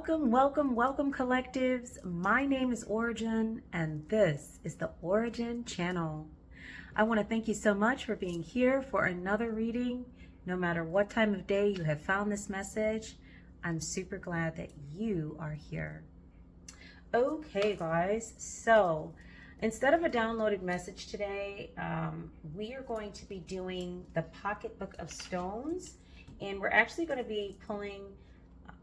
Welcome, welcome, welcome, collectives. My name is Ora-gen, and this is the Ora-gen Channel. I want to thank you so much for being here for another reading. No matter what time of day you have found this message, I'm super glad that you are here. Okay, guys, so instead of a downloaded message today, we are going to be doing the Pocketbook of Stones, and we're actually going to be pulling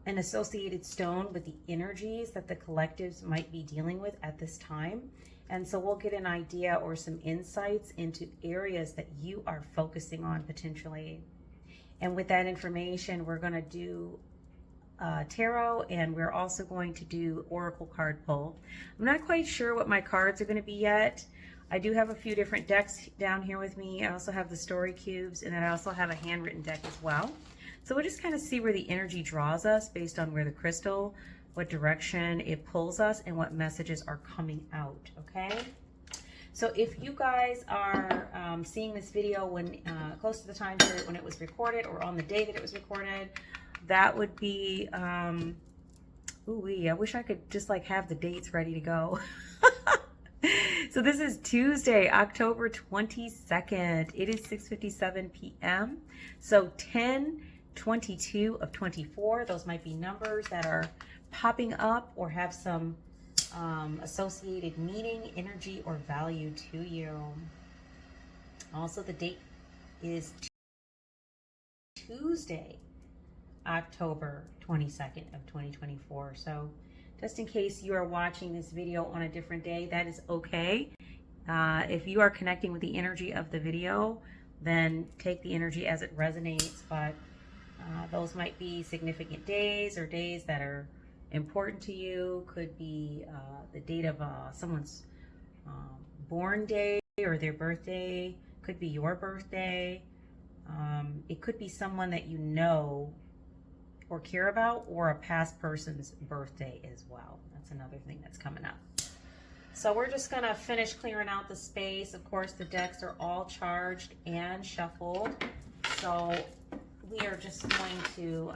an associated stone with the energies that the collectives might be dealing with at this time. And so we'll get an idea or some insights into areas that you are focusing on potentially. And with that information, we're going to do tarot, and we're also going to do oracle card pull. I'm not quite sure what my cards are going to be yet. I do have a few different decks down here with me. I also have the story cubes, and then I also have a handwritten deck as well. So we'll just kind of see where the energy draws us based on where the crystal, what direction it pulls us, and what messages are coming out, okay? So if you guys are seeing this video when close to the time period when it was recorded, or on the day that it was recorded, that would be, ooh-wee, I wish I could just like have the dates ready to go. So this is Tuesday, October 22nd. It is 6:57 p.m. So 10/22 of 24, those might be numbers that are popping up or have some associated meaning, energy, or value to you. Also, the date is Tuesday, October 22nd of 2024. So just in case you are watching this video on a different day, that is okay. If you are connecting with the energy of the video, then take the energy as it resonates, but those might be significant days or days that are important to you. Could be the date of someone's born day or their birthday. Could be your birthday. It could be someone that you know or care about, or a past person's birthday as well. That's another thing that's coming up. So we're just going to finish clearing out the space. Of course, the decks are all charged and shuffled. So we are just going to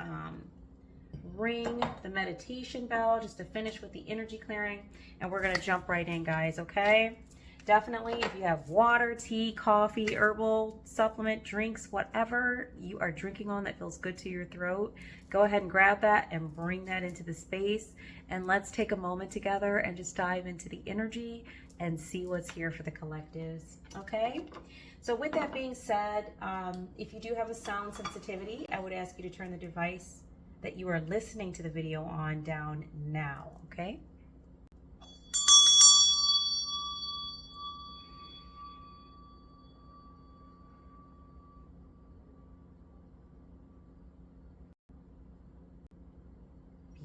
ring the meditation bell just to finish with the energy clearing. And we're going to jump right in, guys, okay? Definitely, if you have water, tea, coffee, herbal, supplement, drinks, whatever you are drinking on that feels good to your throat, go ahead and grab that and bring that into the space. And let's take a moment together and just dive into the energy and see what's here for the collectives, okay? So with that being said, if you do have a sound sensitivity, I would ask you to turn the device that you are listening to the video on down now, okay?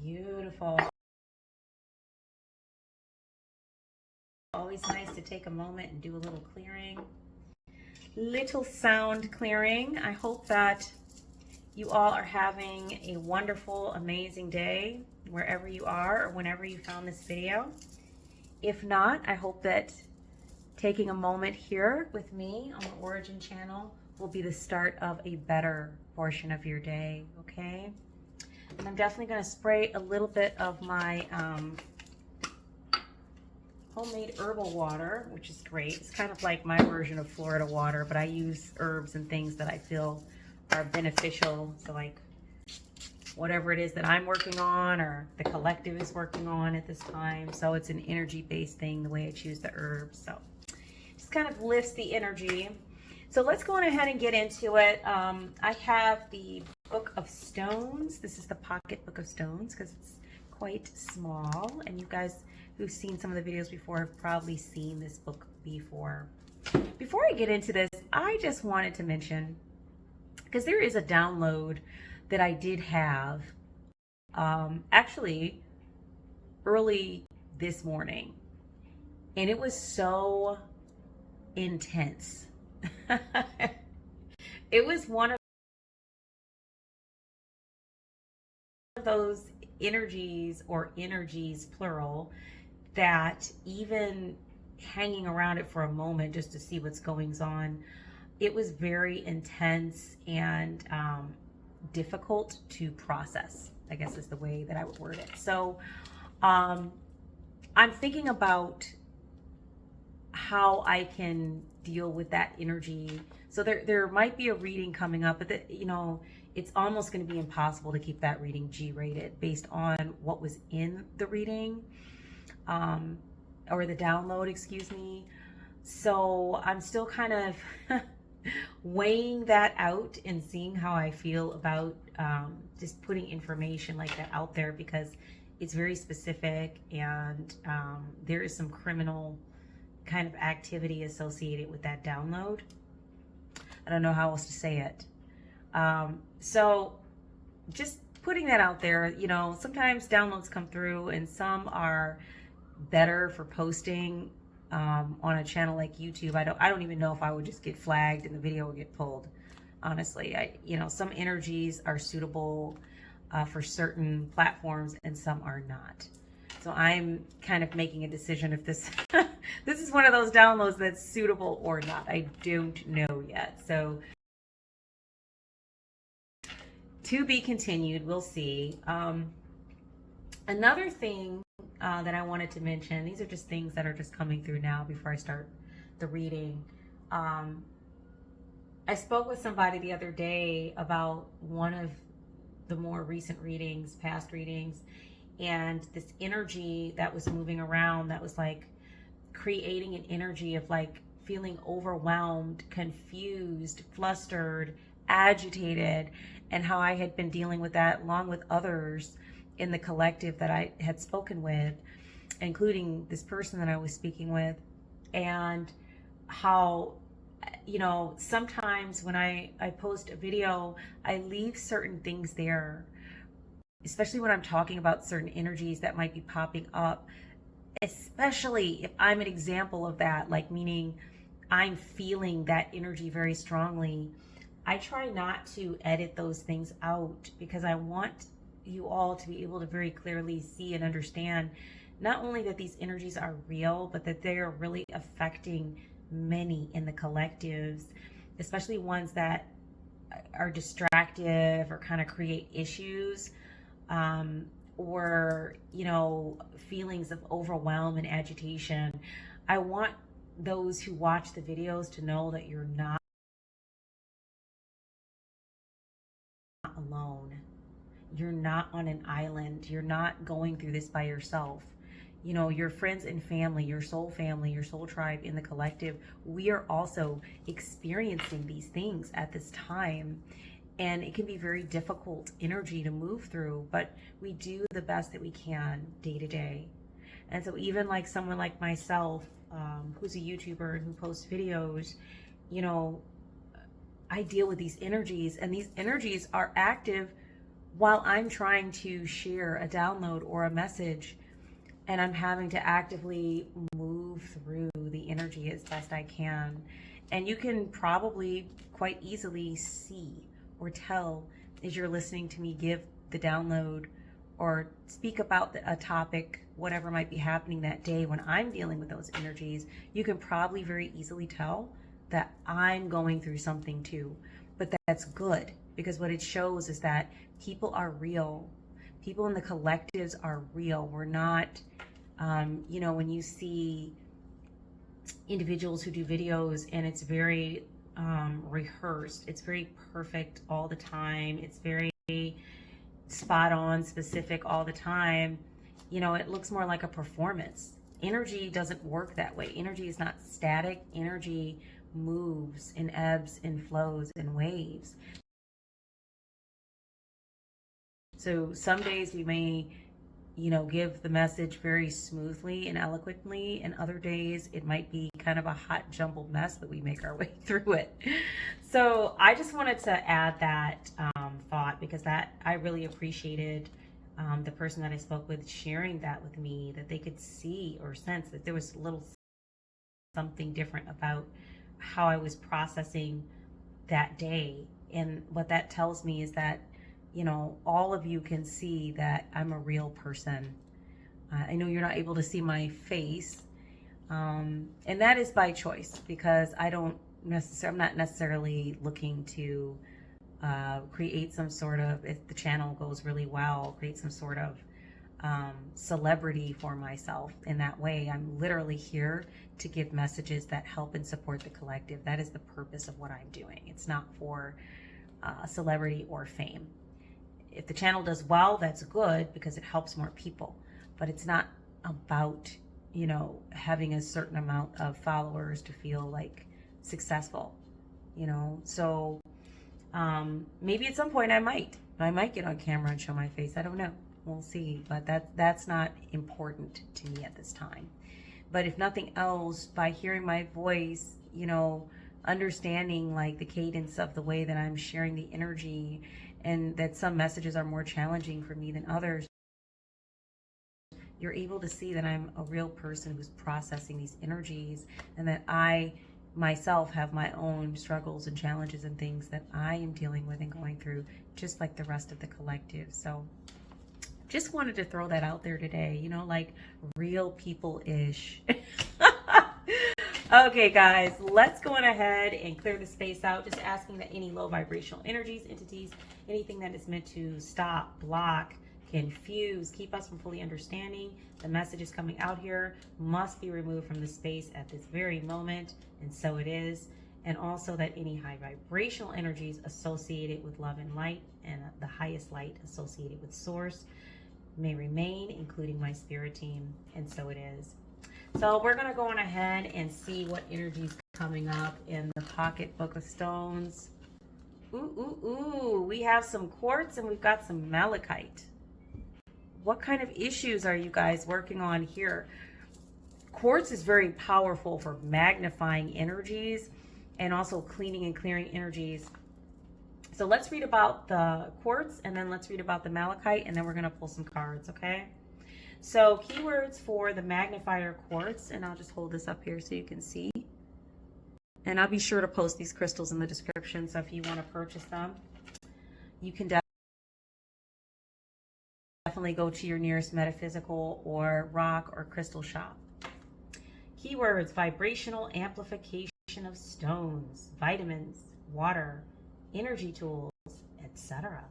Beautiful. Always nice to take a moment and do a little clearing. Little sound clearing. I hope that you all are having a wonderful, amazing day wherever you are or whenever you found this video. If not, I hope that taking a moment here with me on the Ora-gen Channel will be the start of a better portion of your day, okay? And I'm definitely going to spray a little bit of my homemade herbal water, which is great. It's kind of like my version of Florida water, but I use herbs and things that I feel are beneficial. So like whatever it is that I'm working on or the collective is working on at this time. So it's an energy-based thing, the way I choose the herbs. So just kind of lifts the energy. So let's go on ahead and get into it. I have the Book of Stones. This is the Pocketbook of Stones because it's quite small, and you guys who've seen some of the videos before have probably seen this book before. Before I get into this, I just wanted to mention, because there is a download that I did have actually early this morning, and it was so intense. It was one of those energies, or energies plural, that even hanging around it for a moment just to see what's going on, it was very intense and difficult to process. I guess is the way that I would word it. So I'm thinking about how I can deal with that energy. So there might be a reading coming up, but it's almost going to be impossible to keep that reading G-rated based on what was in the reading, or the download, excuse me. So I'm still kind of weighing that out and seeing how I feel about just putting information like that out there, because it's very specific, and there is some criminal kind of activity associated with that download. I don't know how else to say it. So just putting that out there, sometimes downloads come through and some are better for posting on a channel like YouTube. I don't even know if I would just get flagged and the video would get pulled. Honestly, some energies are suitable for certain platforms and some are not. So I'm kind of making a decision if this this is one of those downloads that's suitable or not. I don't know yet. So to be continued, we'll see. Another thing that I wanted to mention, these are just things that are just coming through now before I start the reading. I spoke with somebody the other day about one of the more recent readings, past readings, and this energy that was moving around that was like creating an energy of like feeling overwhelmed, confused, flustered, agitated, and how I had been dealing with that along with others in the collective that I had spoken with, including this person that I was speaking with, and how sometimes when I post a video, I leave certain things there, especially when I'm talking about certain energies that might be popping up, especially if I'm an example of that, like meaning I'm feeling that energy very strongly. I try not to edit those things out because I want you all to be able to very clearly see and understand not only that these energies are real, but that they are really affecting many in the collectives, especially ones that are distractive or kind of create issues, or feelings of overwhelm and agitation. I want those who watch the videos to know that you're not alone. You're not on an island. You're not going through this by yourself. Your friends and family, your soul tribe in the collective, we are also experiencing these things at this time. And it can be very difficult energy to move through, but we do the best that we can day to day. And so even like someone like myself, who's a YouTuber and who posts videos, I deal with these energies, and these energies are active while I'm trying to share a download or a message, and I'm having to actively move through the energy as best I can. And you can probably quite easily see or tell as you're listening to me give the download or speak about a topic, whatever might be happening that day when I'm dealing with those energies. You can probably very easily tell that I'm going through something too. But that's good, because what it shows is that people are real. People in the collectives are real. We're not, when you see individuals who do videos and it's very rehearsed, it's very perfect all the time, it's very spot on, specific all the time, it looks more like a performance. Energy doesn't work that way. Energy is not static. Energy moves in ebbs and flows and waves. So some days we may, give the message very smoothly and eloquently, and other days it might be kind of a hot jumbled mess, but we make our way through it. So I just wanted to add that thought, because that I really appreciated the person that I spoke with sharing that with me, that they could see or sense that there was a little something different about how I was processing that day. And what that tells me is that all of you can see that I'm a real person. I know you're not able to see my face, and that is by choice, because I'm not necessarily looking to create some sort of, if the channel goes really well, create some sort of celebrity for myself in that way. I'm literally here to give messages that help and support the collective. That is the purpose of what I'm doing. It's not for celebrity or fame. If the channel does well, that's good because it helps more people, but it's not about, you know, having a certain amount of followers to feel like successful, you know. So maybe at some point I might get on camera and show my face. I don't know. We'll see. But that's not important to me at this time. But if nothing else, by hearing my voice, you know, understanding like the cadence of the way that I'm sharing the energy, and that some messages are more challenging for me than others, you're able to see that I'm a real person who's processing these energies, and that I myself have my own struggles and challenges and things that I am dealing with and going through, just like the rest of the collective. So just wanted to throw that out there today, you know, like real people-ish. Okay, guys, let's go on ahead and clear the space out. Just asking that any low vibrational energies, entities, anything that is meant to stop, block, confuse, keep us from fully understanding the messages coming out here must be removed from the space at this very moment, and so it is. And also that any high vibrational energies associated with love and light, and the highest light associated with source, may remain, including my spirit team, and so it is. So we're going to go on ahead and see what energy's coming up in the pocketbook of stones. Ooh, we have some quartz and we've got some malachite. What kind of issues are you guys working on here? Quartz is very powerful for magnifying energies and also cleaning and clearing energies. So let's read about the quartz, and then let's read about the malachite, and then we're going to pull some cards, okay? So keywords for the Magnifier Quartz, and I'll just hold this up here so you can see. And I'll be sure to post these crystals in the description, so if you want to purchase them, you can definitely go to your nearest metaphysical or rock or crystal shop. Keywords: vibrational amplification of stones, vitamins, water, energy tools, etc.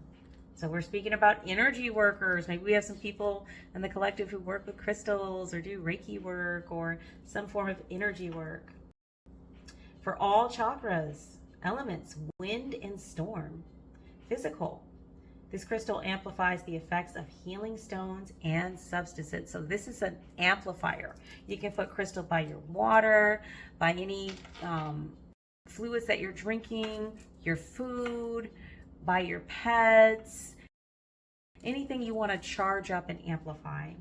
So we're speaking about energy workers. Maybe we have some people in the collective who work with crystals or do Reiki work or some form of energy work. For all chakras, elements, wind and storm. Physical. This crystal amplifies the effects of healing stones and substances. So this is an amplifier. You can put crystal by your water, by any fluids that you're drinking, your food, by your pets, anything you want to charge up and amplify.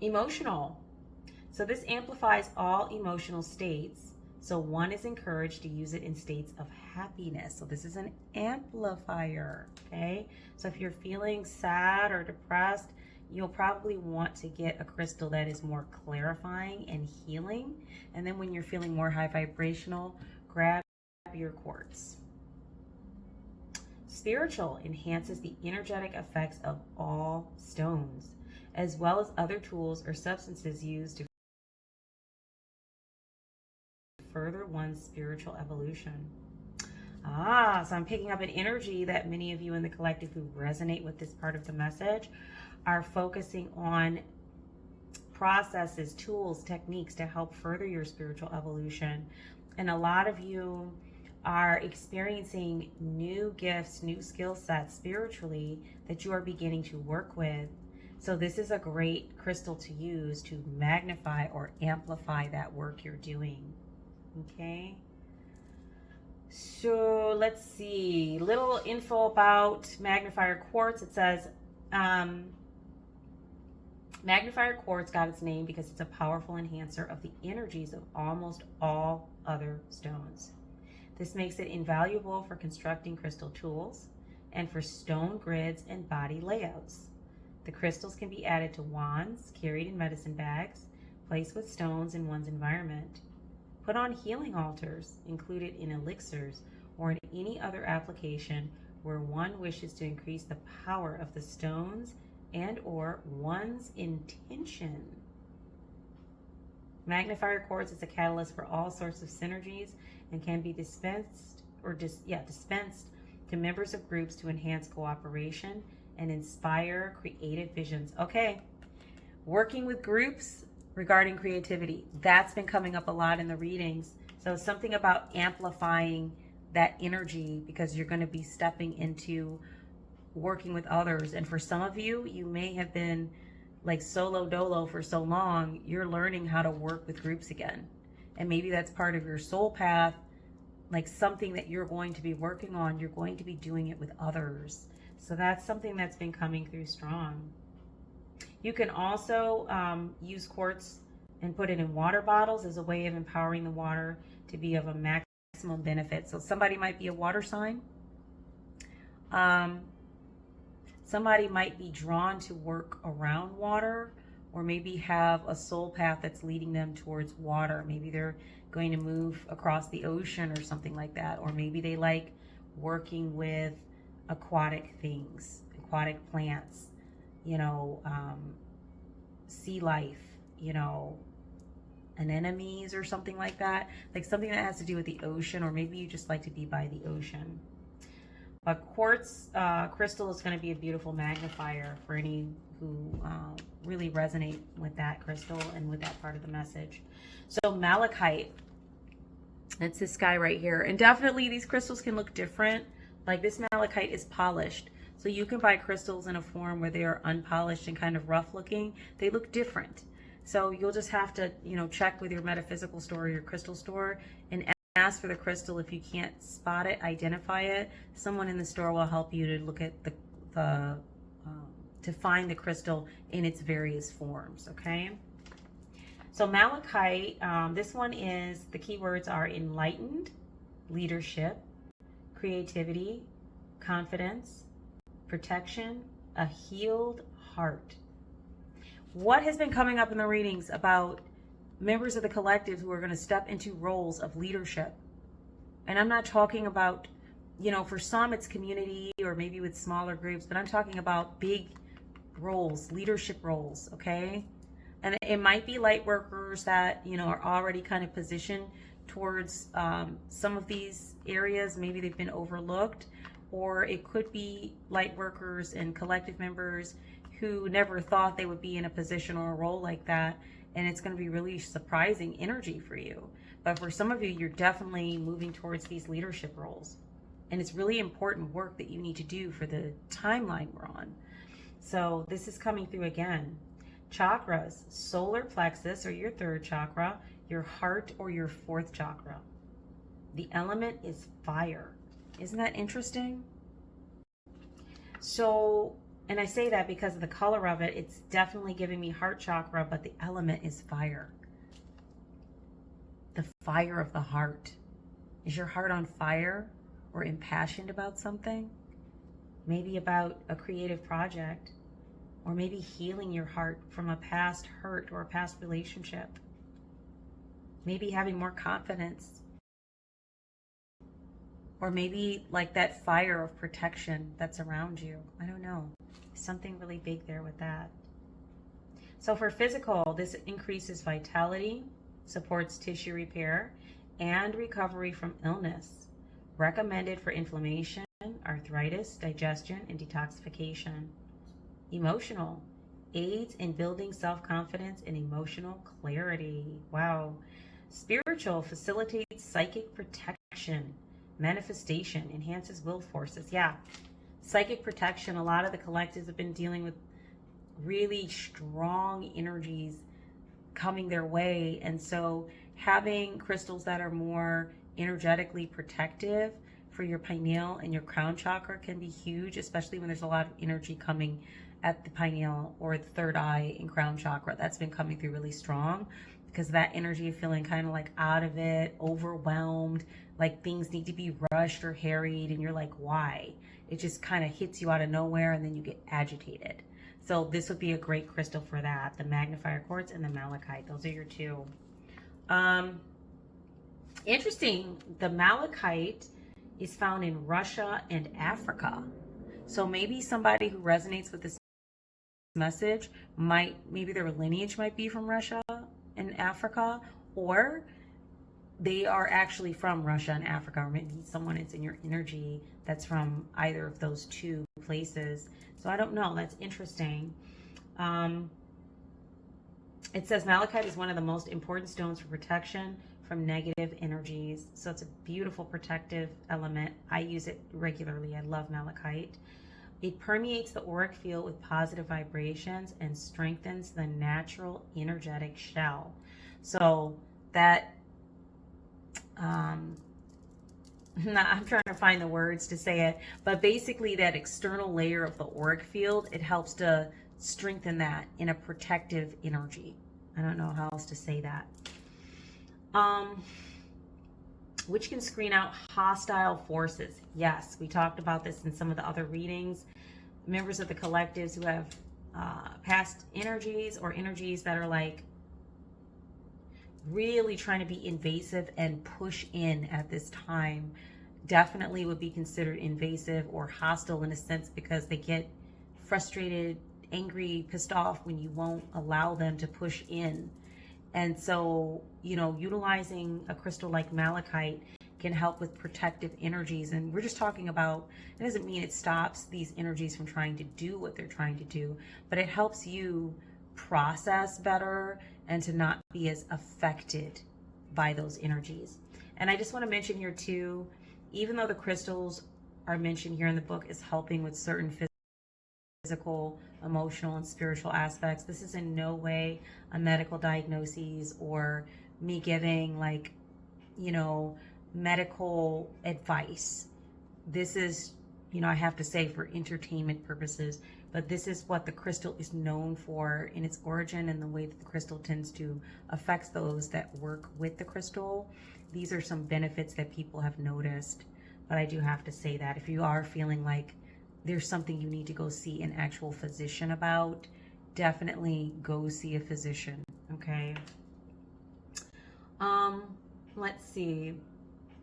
Emotional. So this amplifies all emotional states. So one is encouraged to use it in states of happiness. So this is an amplifier, okay? So if you're feeling sad or depressed, you'll probably want to get a crystal that is more clarifying and healing. And then when you're feeling more high vibrational, grab your quartz. Spiritual enhances the energetic effects of all stones, as well as other tools or substances used to further one's spiritual evolution. So I'm picking up an energy that many of you in the collective who resonate with this part of the message are focusing on processes, tools, techniques to help further your spiritual evolution. And a lot of you are experiencing new gifts, new skill sets spiritually that you are beginning to work with. So this is a great crystal to use to magnify or amplify that work you're doing. Okay. So let's see. Little info about Magnifier Quartz. It says Magnifier Quartz got its name because it's a powerful enhancer of the energies of almost all other stones. This makes it invaluable for constructing crystal tools and for stone grids and body layouts. The crystals can be added to wands, carried in medicine bags, placed with stones in one's environment, put on healing altars, included in elixirs, or in any other application where one wishes to increase the power of the stones and or one's intention. Magnifier Quartz is a catalyst for all sorts of synergies and can be dispensed or dispensed to members of groups to enhance cooperation and inspire creative visions. Okay, working with groups regarding creativity. That's been coming up a lot in the readings. So something about amplifying that energy, because you're going to be stepping into working with others. And for some of you, you may have been like solo dolo for so long, you're learning how to work with groups again. And maybe that's part of your soul path, like something that you're going to be working on. You're going to be doing it with others. So that's something that's been coming through strong. You can also use quartz and put it in water bottles as a way of empowering the water to be of a maximum benefit. So somebody might be a water sign. Somebody might be drawn to work around water, or maybe have a soul path that's leading them towards water. Maybe they're going to move across the ocean or something like that. Or maybe they like working with aquatic things, aquatic plants, sea life, anemones or something like that. Like something that has to do with the ocean, or maybe you just like to be by the ocean. A quartz crystal is going to be a beautiful magnifier for any who really resonate with that crystal and with that part of the message. So Malachite, it's this guy right here. And definitely these crystals can look different. Like this Malachite is polished. So you can buy crystals in a form where they are unpolished and kind of rough looking. They look different. So you'll just have to, check with your metaphysical store or your crystal store and ask for the crystal. If you can't spot it, identify it, someone in the store will help you to look at to find the crystal in its various forms. Okay, so Malachite, this one is, the keywords are enlightened, leadership, creativity, confidence, protection, a healed heart. What has been coming up in the readings about members of the collective who are going to step into roles of leadership? And I'm not talking about, for some it's community or maybe with smaller groups, but I'm talking about big roles, leadership roles, okay? And it might be light workers that, are already kind of positioned towards some of these areas. Maybe they've been overlooked, or it could be light workers and collective members who never thought they would be in a position or a role like that. And it's going to be really surprising energy for you. But for some of you, you're definitely moving towards these leadership roles. And it's really important work that you need to do for the timeline we're on. So this is coming through again. Chakras, solar plexus or your third chakra, your heart or your fourth chakra. The element is fire. Isn't that interesting? So, and I say that because of the color of it, it's definitely giving me heart chakra, but the element is fire. The fire of the heart. Is your heart on fire or impassioned about something? Maybe about a creative project, or maybe healing your heart from a past hurt or a past relationship. Maybe having more confidence. Or maybe like that fire of protection that's around you. I don't know. Something really big there with that. So for physical, this increases vitality, supports tissue repair, and recovery from illness. Recommended for inflammation, arthritis, digestion, and detoxification. Emotional, aids in building self-confidence and emotional clarity. Wow. Spiritual, facilitates psychic protection. Manifestation, enhances will forces. Yeah, psychic protection. A lot of the collectives have been dealing with really strong energies coming their way. And so having crystals that are more energetically protective for your pineal and your crown chakra can be huge, especially when there's a lot of energy coming at the pineal or the third eye and crown chakra. That's been coming through really strong because that energy of feeling kind of like out of it, overwhelmed, like things need to be rushed or harried, and you're like, why? It just kind of hits you out of nowhere, and then you get agitated. So this would be a great crystal for that. The Magnifier Quartz and the Malachite. Those are your two. Interesting. The Malachite is found in Russia and Africa. So maybe somebody who resonates with this message maybe their lineage might be from Russia and Africa, or they are actually from Russia and Africa, or maybe someone is in your energy that's from either of those two places. So I don't know. That's interesting. It says malachite is one of the most important stones for protection from negative energies. So it's a beautiful protective element. I use it regularly. I love malachite. It permeates the auric field with positive vibrations and strengthens the natural energetic shell. So that, I'm trying to find the words to say it, but basically that external layer of the auric field, it helps to strengthen that in a protective energy. I don't know how else to say that. Which can screen out hostile forces. Yes, we talked about this in some of the other readings. Members of the collectives who have past energies or energies that are like really trying to be invasive and push in at this time definitely would be considered invasive or hostile in a sense, because they get frustrated, angry, pissed off when you won't allow them to push in. And so, you know, utilizing a crystal like malachite can help with protective energies. And we're just talking about, it doesn't mean it stops these energies from trying to do what they're trying to do, but it helps you process better and to not be as affected by those energies. And I just want to mention here too, even though the crystals are mentioned here in the book as helping with certain physical, emotional, and spiritual aspects, this is in no way a medical diagnosis or me giving, like, you know, medical advice. This is, you know, I have to say for entertainment purposes, but this is what the crystal is known for in its origin and the way that the crystal tends to affect those that work with the crystal. These are some benefits that people have noticed, but I do have to say that if you are feeling like there's something you need to go see an actual physician about, definitely go see a physician, okay? Let's see.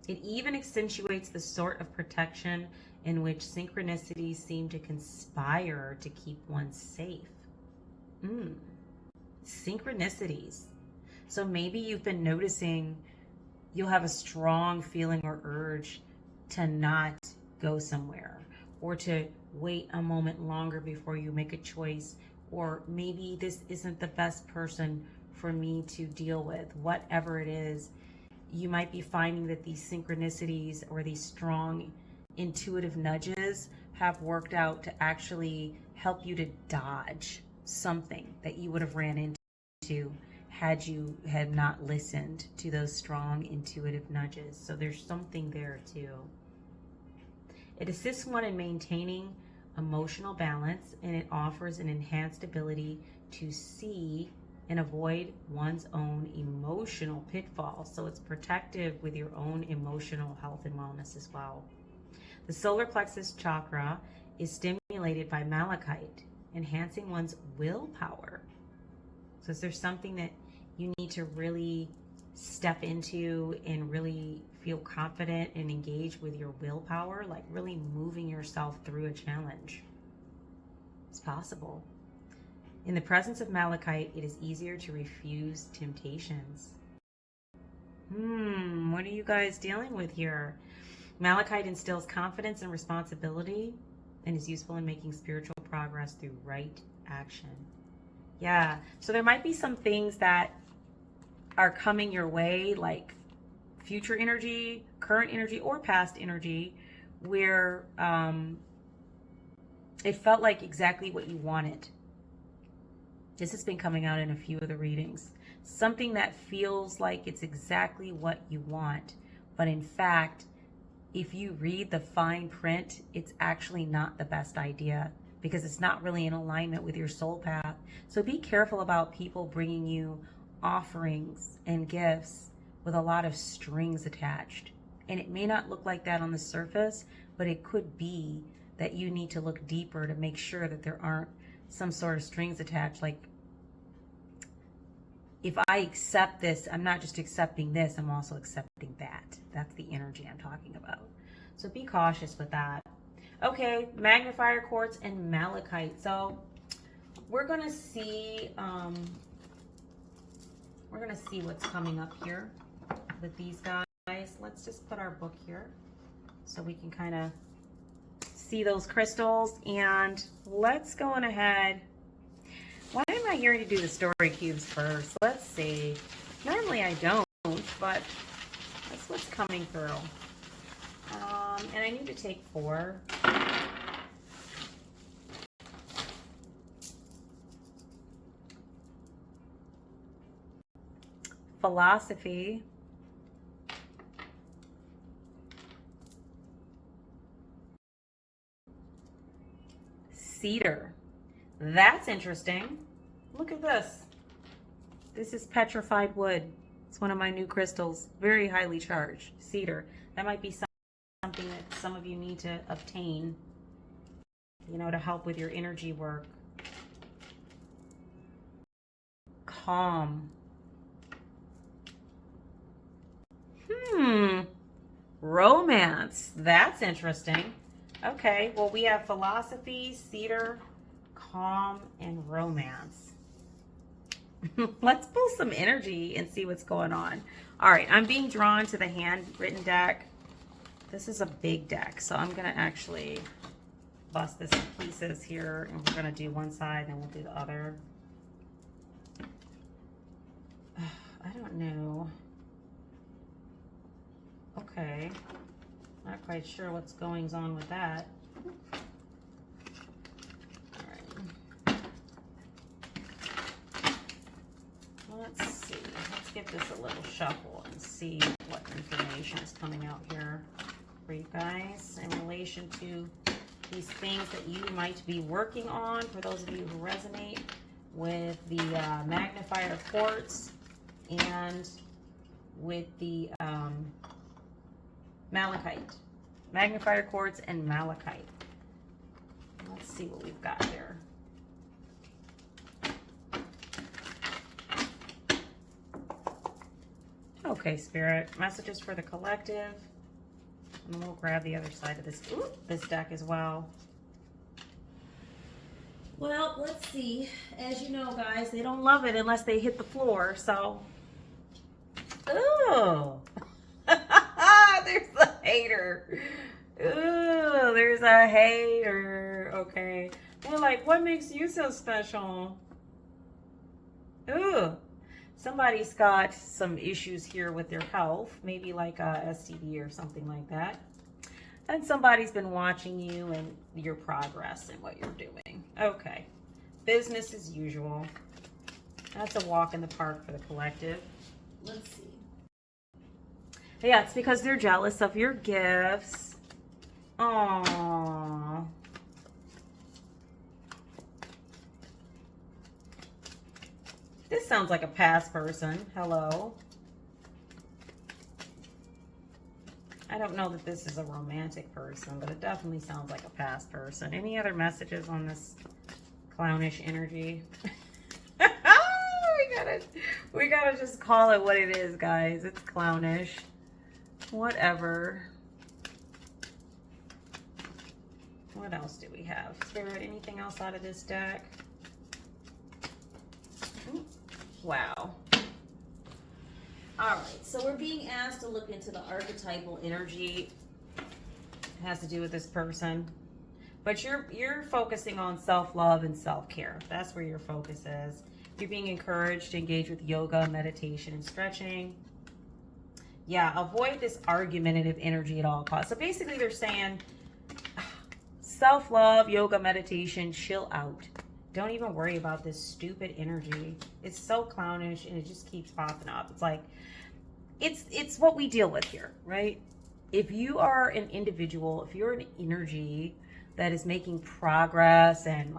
It even accentuates the sort of protection in which synchronicities seem to conspire to keep one safe. Synchronicities. So maybe you've been noticing you'll have a strong feeling or urge to not go somewhere, or to wait a moment longer before you make a choice, or maybe this isn't the best person for me to deal with. Whatever it is, you might be finding that these synchronicities or these strong intuitive nudges have worked out to actually help you to dodge something that you would have ran into had you had not listened to those strong intuitive nudges. So there's something there too. It assists one in maintaining emotional balance, and it offers an enhanced ability to see and avoid one's own emotional pitfalls. So it's protective with your own emotional health and wellness as well. The solar plexus chakra is stimulated by malachite, enhancing one's willpower. So is there something that you need to really step into and really feel confident and engage with your willpower, like really moving yourself through a challenge? It's possible. In the presence of malachite, it is easier to refuse temptations. What are you guys dealing with here? Malachite instills confidence and responsibility and is useful in making spiritual progress through right action. Yeah, so there might be some things that are coming your way, like future energy, current energy, or past energy, where it felt like exactly what you wanted. This has been coming out in a few of the readings. Something that feels like it's exactly what you want, but in fact, if you read the fine print, it's actually not the best idea, because it's not really in alignment with your soul path. So be careful about people bringing you offerings and gifts with a lot of strings attached. And it may not look like that on the surface, but it could be that you need to look deeper to make sure that there aren't some sort of strings attached. Like, if I accept this, I'm not just accepting this, I'm also accepting that. That's the energy I'm talking about. So be cautious with that. Okay, Magnifier Quartz and Malachite. So we're gonna see what's coming up here. with these guys. Let's just put our book here so we can kind of see those crystals. And let's go on ahead. Why am I here to do the story cubes first? Let's see. Normally I don't, but that's what's coming through. And I need to take 4. Philosophy. Cedar. That's interesting. Look at this. This is petrified wood. It's one of my new crystals. Very highly charged. Cedar. That might be something that some of you need to obtain, you know, to help with your energy work. Calm. Romance. That's interesting. Okay, well, we have philosophy, cedar, calm, and romance. Let's pull some energy and see what's going on. All right, I'm being drawn to the handwritten deck. This is a big deck, so I'm going to actually bust this in pieces here, and we're going to do one side, and we'll do the other. I don't know. Okay. Not quite sure what's going on with that. All right. Let's see. Let's give this a little shuffle and see what information is coming out here for you guys in relation to these things that you might be working on. For those of you who resonate with the Magnifier Quartz and with the Malachite. Magnifier Quartz and Malachite. Let's see what we've got here. Okay, Spirit. Messages for the collective. And we'll grab the other side of this deck as well. Well, let's see. As you know, guys, they don't love it unless they hit the floor, so... Ooh! There's a hater. Ooh, there's a hater. Okay. They're like, what makes you so special? Ooh. Somebody's got some issues here with their health. Maybe like a STD or something like that. And somebody's been watching you and your progress and what you're doing. Okay. Business as usual. That's a walk in the park for the collective. Let's see. Yeah, it's because they're jealous of your gifts. Aww. This sounds like a past person. Hello. I don't know that this is a romantic person, but it definitely sounds like a past person. Any other messages on this clownish energy? We gotta just call it what it is, guys. It's clownish. Whatever. What else do we have? Spirit, anything else out of this deck? Wow. All right, so we're being asked to look into the archetypal energy. It has to do with this person. But you're focusing on self-love and self-care. That's where your focus is. You're being encouraged to engage with yoga, meditation, and stretching. Yeah, avoid this argumentative energy at all costs. So basically they're saying self-love, yoga, meditation, chill out. Don't even worry about this stupid energy. It's so clownish and it just keeps popping up. It's like, it's what we deal with here, right? If you are an individual, if you're an energy that is making progress and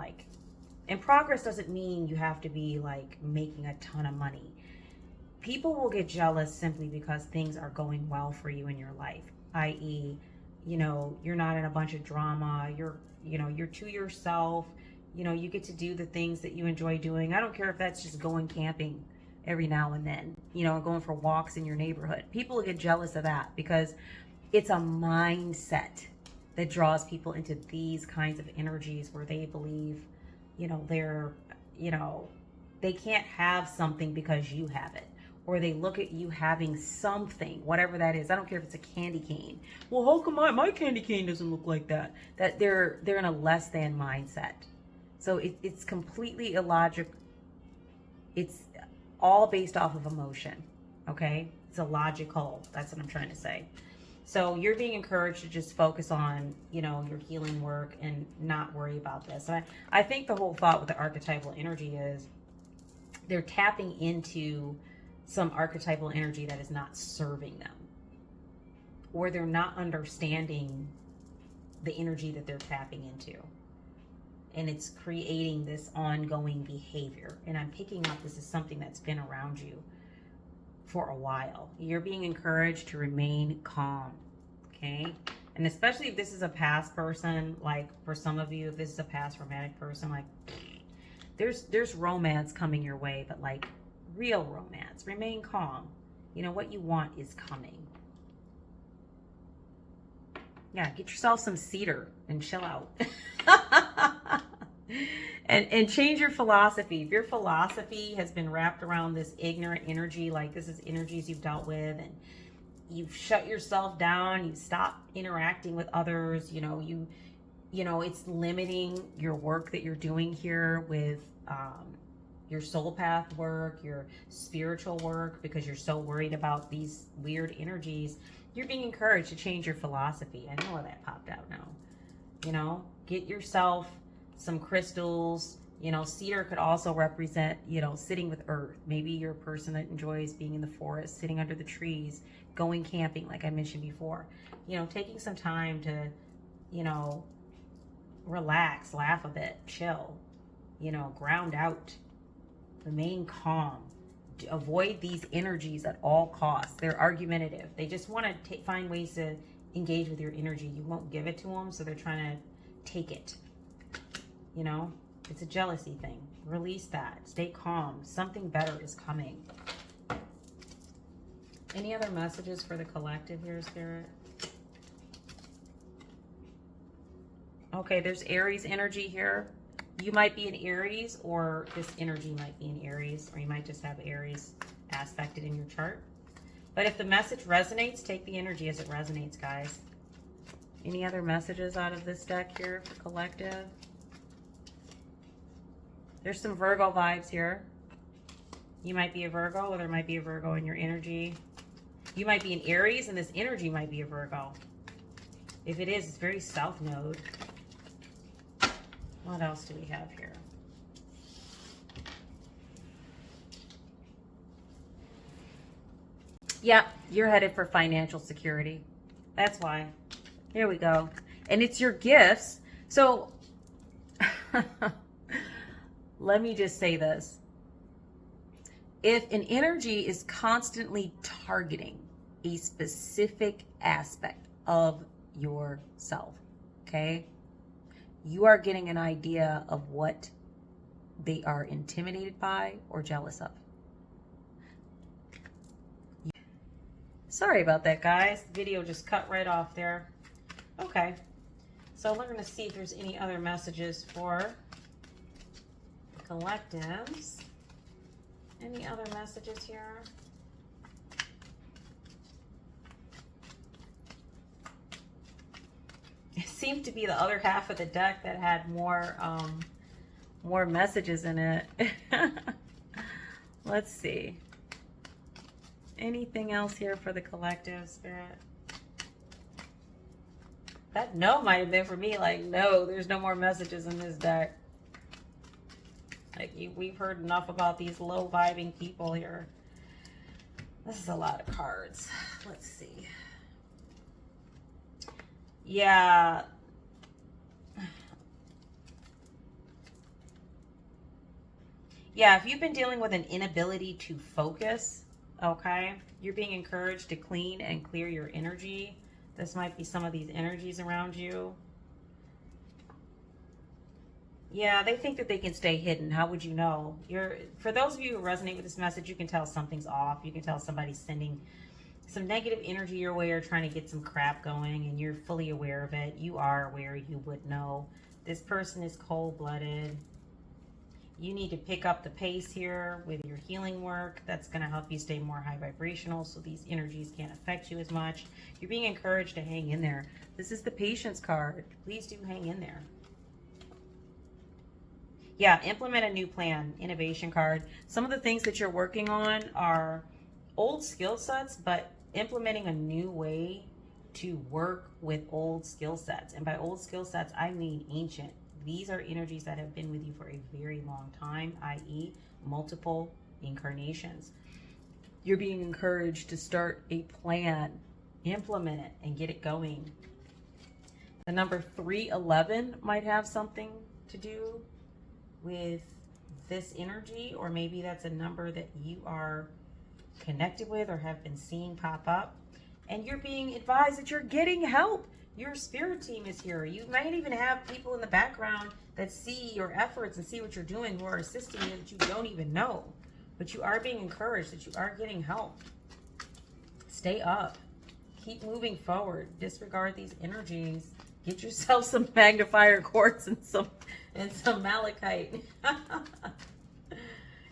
progress doesn't mean you have to be like making a ton of money. People will get jealous simply because things are going well for you in your life, i.e., you know, you're not in a bunch of drama, you're to yourself, you know, you get to do the things that you enjoy doing. I don't care if that's just going camping every now and then, you know, going for walks in your neighborhood. People get jealous of that because it's a mindset that draws people into these kinds of energies where they believe, you know, they can't have something because you have it, or they look at you having something, whatever that is. I don't care if it's a candy cane. Well, how come my candy cane doesn't look like that? That they're in a less than mindset. So it's completely illogical. It's all based off of emotion, okay? It's illogical. That's what I'm trying to say. So you're being encouraged to just focus on, you know, your healing work and not worry about this. And I think the whole thought with the archetypal energy is they're tapping into some archetypal energy that is not serving them, or they're not understanding the energy that they're tapping into. And it's creating this ongoing behavior. And I'm picking up this is something that's been around you for a while. You're being encouraged to remain calm, okay? And especially if this is a past person, like for some of you, if this is a past romantic person, like there's romance coming your way, but like real romance. Remain calm. You know, what you want is coming. Yeah, get yourself some cedar and chill out. and change your philosophy. If your philosophy has been wrapped around this ignorant energy, like this is energies you've dealt with, and you've shut yourself down, you stop interacting with others, you know, it's limiting your work that you're doing here with your soul path work, your spiritual work, because you're so worried about these weird energies. You're being encouraged to change your philosophy. I know why that popped out now. You know, get yourself some crystals. You know, cedar could also represent, you know, sitting with earth. Maybe you're a person that enjoys being in the forest, sitting under the trees, going camping, like I mentioned before. You know, taking some time to, you know, relax, laugh a bit, chill, you know, ground out, remain calm. Avoid these energies at all costs. They're argumentative. They just want to find ways to engage with your energy. You won't give it to them, so they're trying to take it. You know, it's a jealousy thing. Release that. Stay calm. Something better is coming. Any other messages for the collective here, Spirit? Okay, there's Aries energy here. You might be in Aries, or this energy might be in Aries, or you might just have Aries aspected in your chart. But if the message resonates, take the energy as it resonates, guys. Any other messages out of this deck here for collective? There's some Virgo vibes here. You might be a Virgo, or there might be a Virgo in your energy. You might be in Aries, and this energy might be a Virgo. If it is, it's very south node. What else do we have here? Yeah, you're headed for financial security. That's why. Here we go. And it's your gifts. So let me just say this. If an energy is constantly targeting a specific aspect of yourself, okay, you are getting an idea of what they are intimidated by or jealous of. Sorry about that, guys. The video just cut right off there. Okay, so we're going to see if there's any other messages for the collectives. Any other messages here? It seemed to be the other half of the deck that had more messages in it. Let's see. Anything else here for the collective, Spirit? That no might have been for me. Like, no, there's no more messages in this deck. Like, we've heard enough about these low vibing people here. This is a lot of cards. Let's see. Yeah. Yeah, if you've been dealing with an inability to focus, okay, you're being encouraged to clean and clear your energy. This might be some of these energies around you. Yeah, they think that they can stay hidden. How would you know? For those of you who resonate with this message, you can tell something's off. You can tell somebody's sending some negative energy your way or trying to get some crap going, and you're fully aware of it. You are aware. You would know. This person is cold-blooded. You need to pick up the pace here with your healing work. That's going to help you stay more high vibrational so these energies can't affect you as much. You're being encouraged to hang in there. This is the patience card. Please do hang in there. Yeah, implement a new plan, innovation card. Some of the things that you're working on are old skill sets, but implementing a new way to work with old skill sets. And by old skill sets, I mean ancient. These are energies that have been with you for a very long time, i.e. multiple incarnations. You're being encouraged to start a plan, implement it, and get it going. The number 311 might have something to do with this energy, or maybe that's a number that you are connected with or have been seeing pop up. And you're being advised that you're getting help. Your spirit team is here. You might even have people in the background that see your efforts and see what you're doing who are assisting you that you don't even know. But you are being encouraged that you are getting help. Stay up. Keep moving forward. Disregard these energies. Get yourself some Magnifier Quartz and some Malachite.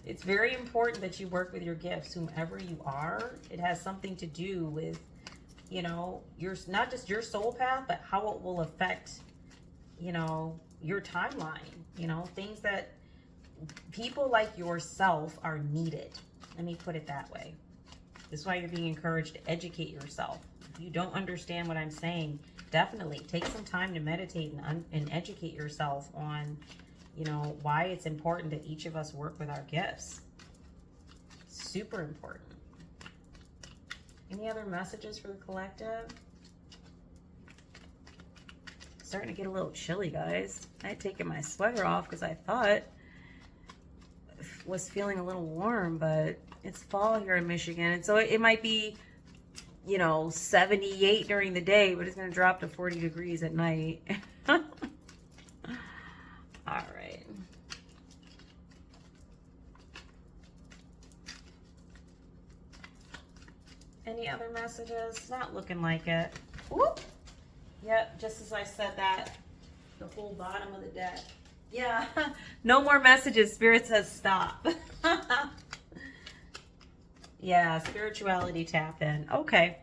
It's very important that you work with your gifts, whomever you are. It has something to do with, you know, your, not just your soul path, but how it will affect, you know, your timeline. You know, things that people like yourself are needed. Let me put it that way. This is why you're being encouraged to educate yourself. If you don't understand what I'm saying, definitely take some time to meditate and educate yourself on, you know, why it's important that each of us work with our gifts. Super important. Any other messages for the collective? Starting to get a little chilly, guys. I had taken my sweater off because I thought was feeling a little warm, but it's fall here in Michigan, and so it might be, you know, 78 during the day, but it's going to drop to 40 degrees at night. All right. Any other messages? Not looking like it. Whoop. Yep, just as I said that, the whole bottom of the deck. Yeah, no more messages. Spirit says stop. Yeah, spirituality tap in. Okay.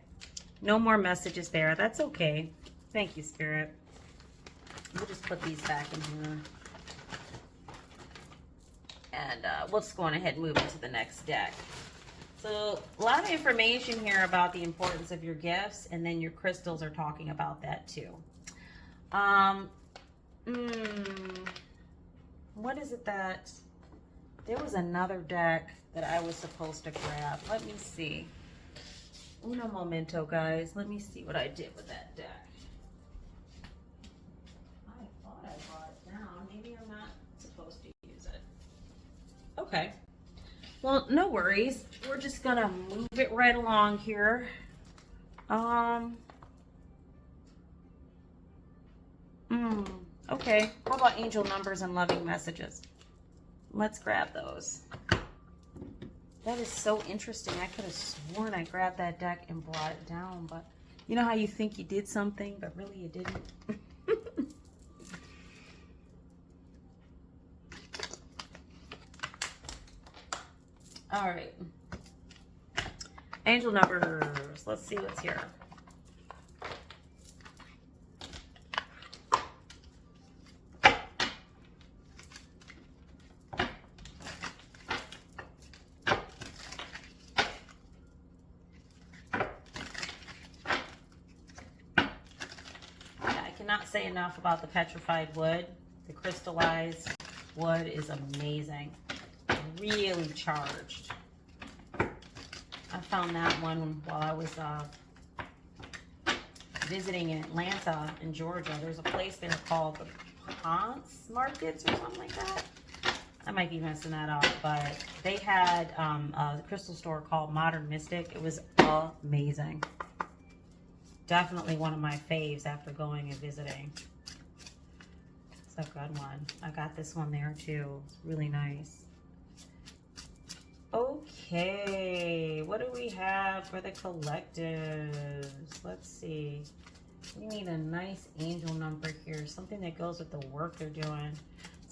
No more messages there. That's okay. Thank you, Spirit. We'll just put these back in here. And we'll just go on ahead and move into the next deck. So a lot of information here about the importance of your gifts, and then your crystals are talking about that too. What is it that... There was another deck that I was supposed to grab. Let me see. Uno momento, guys. Let me see what I did with that deck. I thought I brought it down. Maybe I'm not supposed to use it. Okay. Well, no worries. We're just gonna move it right along here. Okay. How about angel numbers and loving messages? Let's grab those. That is so interesting. I could have sworn I grabbed that deck and brought it down, but you know how you think you did something, but really you didn't? All right. Angel numbers. Let's see what's here. Not say enough about the petrified wood. The crystallized wood is amazing. Really charged. I found that one while I was visiting in Atlanta in Georgia. There's a place there called the Ponce Markets or something like that. I might be messing that up, but they had a crystal store called Modern Mystic. It was amazing. Definitely one of my faves after going and visiting. It's a good one. I got this one there too. It's really nice. Okay, what do we have for the collectives? Let's see. We need a nice angel number here. Something that goes with the work they're doing.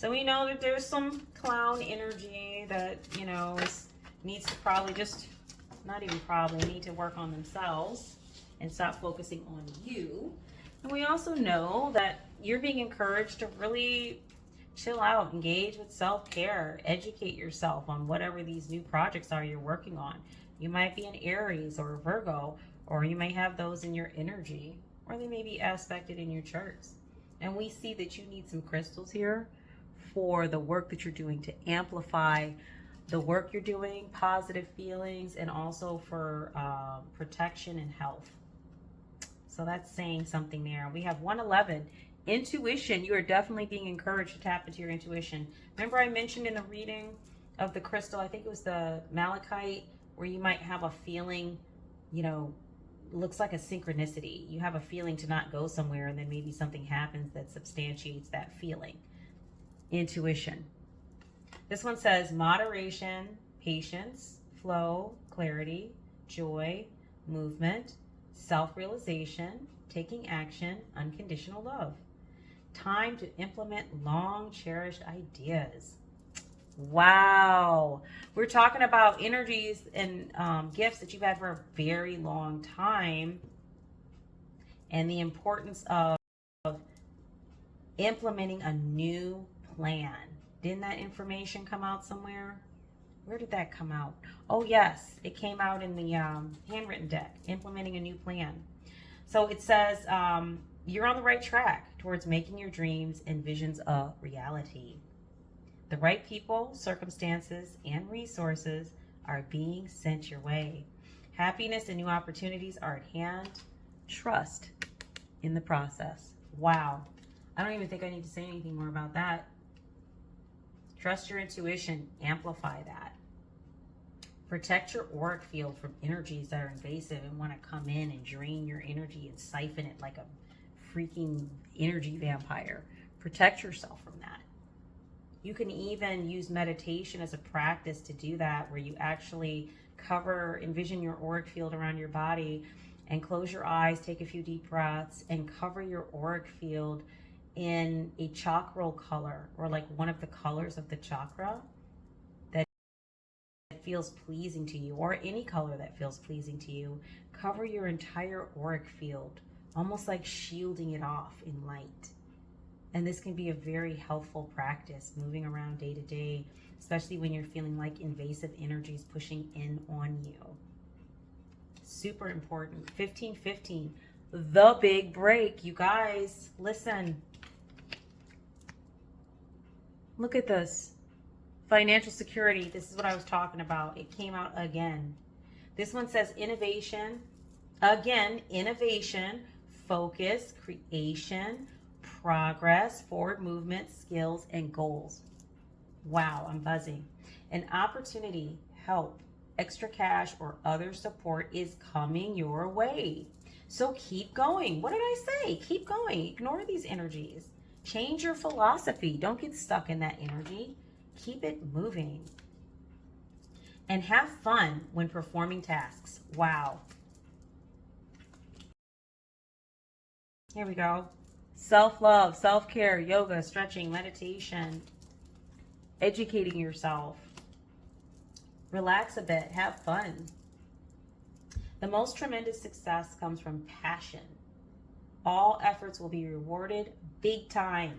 So we know that there's some clown energy that, you know, needs to probably just, not even probably, need to work on themselves and stop focusing on you. And we also know that you're being encouraged to really chill out, engage with self-care, educate yourself on whatever these new projects are you're working on. You might be an Aries or a Virgo, or you may have those in your energy, or they may be aspected in your charts. And we see that you need some crystals here for the work that you're doing to amplify the work you're doing, positive feelings, and also for protection and health. So that's saying something there. We have 111, intuition. You are definitely being encouraged to tap into your intuition. Remember I mentioned in the reading of the crystal, I think it was the Malachite, where you might have a feeling, you know, looks like a synchronicity. You have a feeling to not go somewhere, and then maybe something happens that substantiates that feeling. Intuition. This one says moderation, patience, flow, clarity, joy, movement, self-realization, taking action, unconditional love. Time to implement long cherished ideas. Wow. We're talking about energies and gifts that you've had for a very long time, and the importance of implementing a new plan. Didn't that information come out somewhere? Where did that come out? Oh yes, it came out in the handwritten deck, implementing a new plan. So it says you're on the right track towards making your dreams and visions a reality. The right people, circumstances, and resources are being sent your way. Happiness and new opportunities are at hand. Trust in the process. Wow. I don't even think I need to say anything more about that. Trust your intuition. Amplify that. Protect your auric field from energies that are invasive and want to come in and drain your energy and siphon it like a freaking energy vampire. Protect yourself from that. You can even use meditation as a practice to do that, where you actually envision your auric field around your body and close your eyes, take a few deep breaths, and cover your auric field in a chakral color, or like one of the colors of the chakra that feels pleasing to you, or any color that feels pleasing to you. Cover your entire auric field, almost like shielding it off in light. And this can be a very helpful practice moving around day to day, especially when you're feeling like invasive energies pushing in on you. Super important. 1515, the big break. You guys, listen. Look at this. Financial security. This is what I was talking about. It came out again. This one says innovation. Again, innovation, focus, creation, progress, forward movement, skills, and goals. Wow, I'm buzzing. An opportunity, help, extra cash, or other support is coming your way. So keep going. What did I say? Keep going. Ignore these energies. Change your philosophy. Don't get stuck in that energy. Keep it moving. And have fun when performing tasks. Wow. Here we go. Self-love, self-care, yoga, stretching, meditation, educating yourself. Relax a bit. Have fun. The most tremendous success comes from passion. All efforts will be rewarded big time.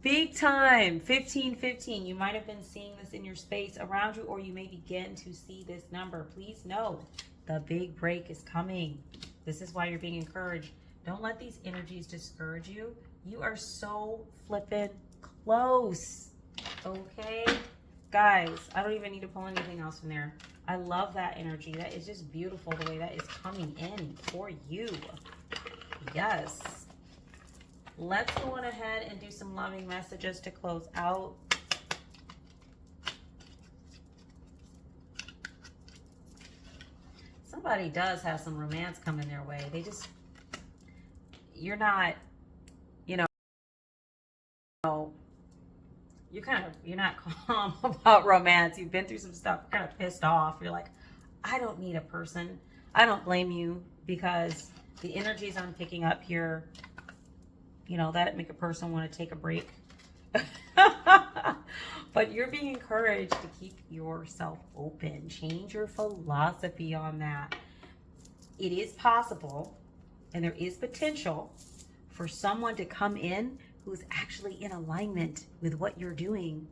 Big time. 1515. You might have been seeing this in your space around you, or you may begin to see this number. Please know the big break is coming. This is why you're being encouraged. Don't let these energies discourage you. You are so flippin' close. Okay? Guys, I don't even need to pull anything else from there. I love that energy. That is just beautiful the way that is coming in for you. Yes. Let's go on ahead and do some loving messages to close out. Somebody does have some romance coming their way. They just, you're not, you know, you're not calm about romance. You've been through some stuff, you're kind of pissed off. You're like, I don't need a person. I don't blame you, because the energies I'm picking up here, you know, that make a person want to take a break But you're being encouraged to keep yourself open. Change your philosophy on that. It is possible, and there is potential for someone to come in who's actually in alignment with what you're doing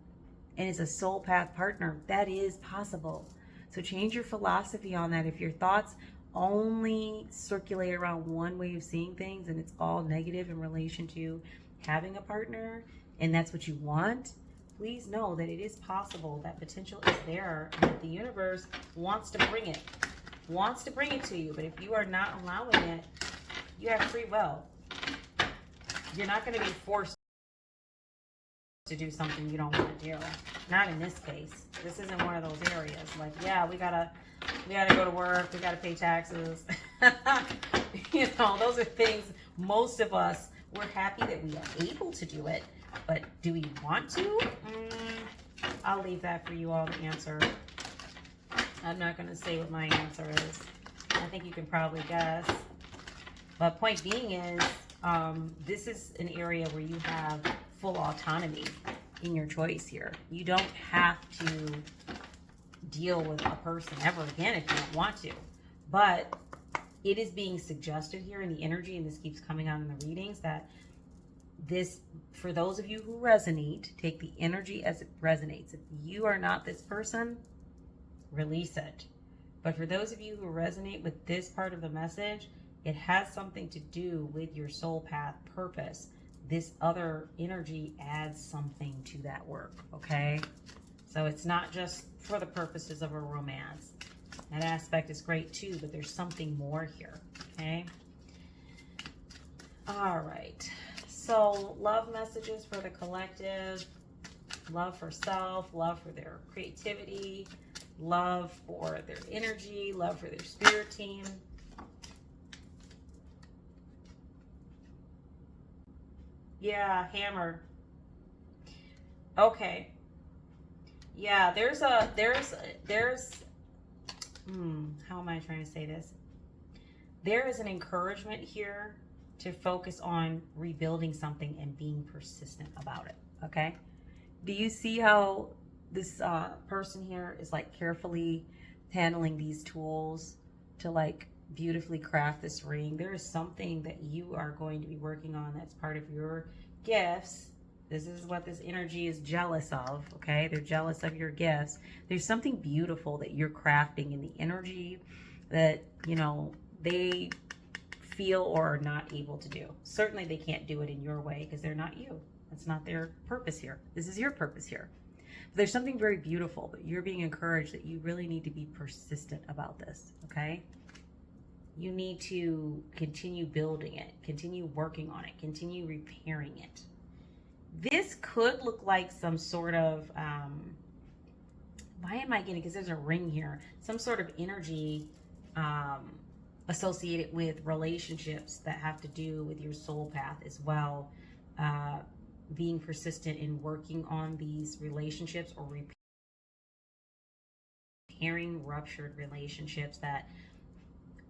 and is a soul path partner. That is possible. So change your philosophy on that. If your thoughts only circulate around one way of seeing things and it's all negative in relation to having a partner and that's what you want, please know that it is possible. That potential is there and that the universe wants to bring it to you. But if you are not allowing it, you have free will. You're not going to be forced to do something you don't want to do. Not in this case. This isn't one of those areas. Like, yeah, we gotta go to work. We gotta pay taxes. You know, those are things most of us, we're happy that we are able to do it. But do we want to? I'll leave that for you all to answer. I'm not going to say what my answer is. I think you can probably guess. But point being is, this is an area where you have full autonomy in your choice here. You don't have to deal with a person ever again if you don't want to. But it is being suggested here in the energy, and this keeps coming out in the readings, that this, for those of you who resonate, take the energy as it resonates. If you are not this person, release it. But for those of you who resonate with this part of the message, it has something to do with your soul path purpose. This other energy adds something to that work, okay? So it's not just for the purposes of a romance. That aspect is great too, but there's something more here, okay? All right. So love messages for the collective, love for self, love for their creativity, love for their energy, love for their spirit team. Yeah, hammer. Okay. Yeah, how am I trying to say this? There is an encouragement here to focus on rebuilding something and being persistent about it, okay? Do you see how this person here is like carefully handling these tools to like beautifully craft this ring? There is something that you are going to be working on that's part of your gifts. This is what this energy is jealous of, okay? They're jealous of your gifts. There's something beautiful that you're crafting in the energy that, you know, they feel or are not able to do. Certainly they can't do it in your way because they're not you. That's not their purpose here. This is your purpose here. But there's something very beautiful, but you're being encouraged that you really need to be persistent about this, okay? You need to continue building it, continue working on it, continue repairing it. This could look like some sort of, why am I getting, because there's a ring here, some sort of energy associated with relationships that have to do with your soul path as well. Being persistent in working on these relationships or repairing ruptured relationships that